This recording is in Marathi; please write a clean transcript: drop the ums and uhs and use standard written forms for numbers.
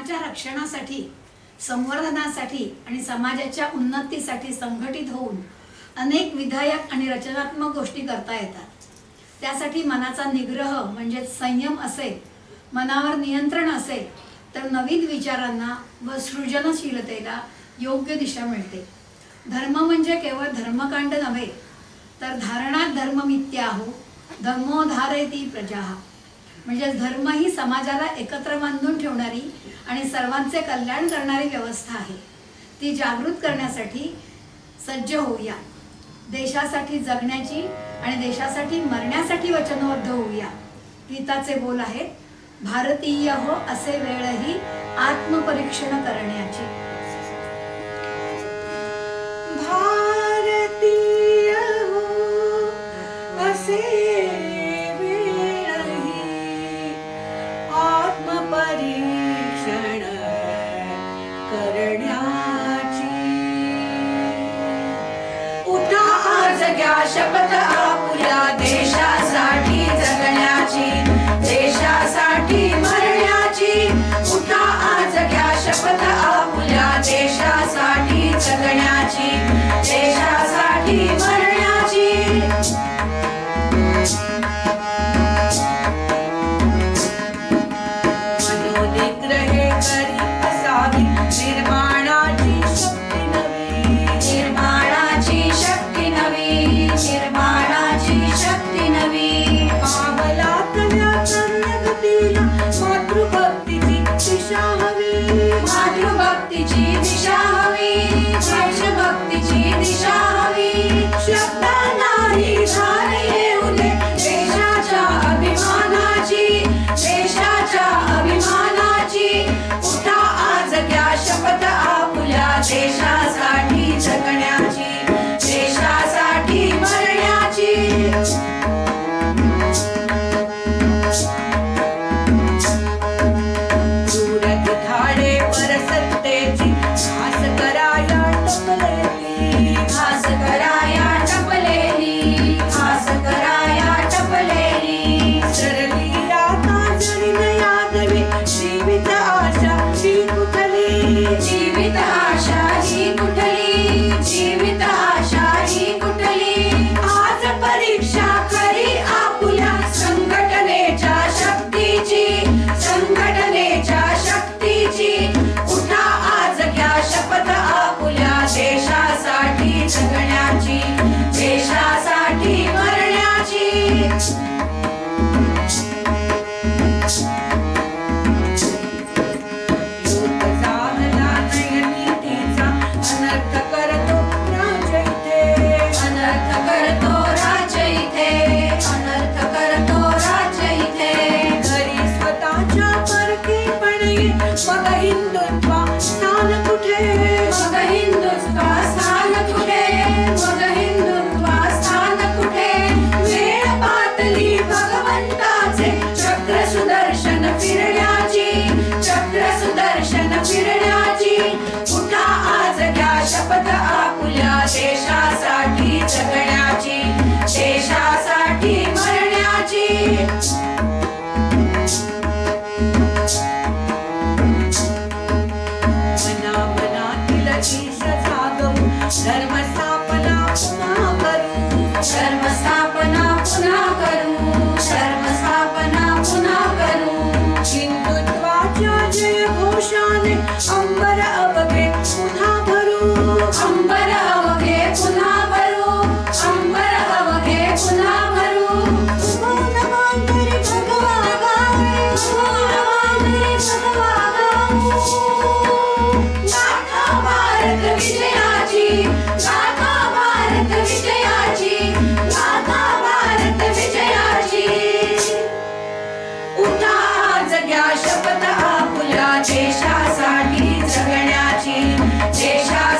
धर्माच्या रक्षणासाठी, संवर्धनासाठी आणि समाजाच्या उन्नतीसाठी संघटित होऊन अनेक विधायक आणि रचनात्मक गोष्टी करता येतात। त्यासाठी मनाचा निग्रह म्हणजे संयम असेल, मनावर नियंत्रण असेल तर नवीन विचारांना व सृजनशीलतेला योग्य दिशा मिळते। धर्म म्हणजे केवळ धर्मकांड नव्हे तर धारणात धर्ममित्याहो धर्मो धारयति प्रजाः, म्हणजे धर्म ही समाजाला एकत्र बांधून ठेवणारी आणि सर्वांचे कल्याण करणारी व्यवस्था आहे। ती जागृत करण्यासाठी सज्ज होऊया, देशासाठी जगण्याची आणि देशासाठी मरण्यासाठी वचनबद्ध होऊया। गीताचे बोल आहेत, भारतीय हो असे वेळही आत्मपरीक्षण करण्याची। भारतीय हो असे वेळही आत्मपरीक्षण करण्याची। उठा आज घ्या शपथ आपुल्या देशासाठी जगण्याची, देशासाठी मरण्याची। उठा आज घ्या शपथ आपुल्या देशासाठी जगण्याची, देशासाठी मरण्याची। मनोनिग्रहे करी असावी निर्माणाची शक्ती नवी, निर्माणाची शक्ती नवी, निर्माणाची शक्ती नवी। पावलातल्या प्रगतीला मातृभक्तीची दिशा हवी, मातृभक्तीची दिशा हवी, देशभक्तीची दिशा हवी। शब्दांनाही धार येऊ दे देशाच्या अभिमानाची, देशाच्या अभिमानाची। उठा आज घ्या शपथ आपुल्या देशासाठी जगण्याची, देशासाठी मरण्याची। धाडे परसत्तेची घास कराया टपलेली, घास कराया टपलेली, घास कराया टपलेली। सरली आता जरी यादवी जीवित आशा ही कुठली, जीवित आशा ही कुठली, जीवित आशा ही कुठली। आज परीक्षा खरी आपुल्या संघटनेच्या शक्तीची, संघटनेच्या शक्तीची। उठा आज घ्या शपथ आपुल्या देशासाठी जगण्याची, देशासाठी मरण्याची। लोक जाहला नयनीतीचा अनर्थ करतो राज्य इथे, अनर्थ करतो राज्य इथे, अनर्थ करतो राज्य इथे। घरी स्वतःच्या परकीपणे मग हिंदुत्वा स्थान कुठे, मग हिंदुत्वा स्थान कुठे, मग हिंदुत्वा स्थान कुठे। वेळ पातली भगवंताचे चक्र सुदर्शन फिरण्याची, चक्र सुदर्शन फिरण्याची। उठा आज घ्या शपथ आपुल्या देशासाठी जगण्याची, देशासाठी मरण्याची। मनामनातील ईश जागवू धर्मस्थापना पुन्हा करू, धर्मस्थापना पुन्हा करू, धर्मस्थापना पुन्हा करू। हिंदुत्वाच्या जय घोषाने अंबर अवघे पुन्हा भरू, अंबर अवघे पुन्हा भरू, अंबर अवघे पुन्हा भरू। नमो नमो हरी भगवा गाऊ, नमो नमो हरी भगवा गाऊ। गाथा भारत विजयाची, गाथा भारत विजयाची, गाथा भारत विजयाची। उठा आज घ्या शपथ आपुल्या देशासाठी जगण्याची, देशासाठी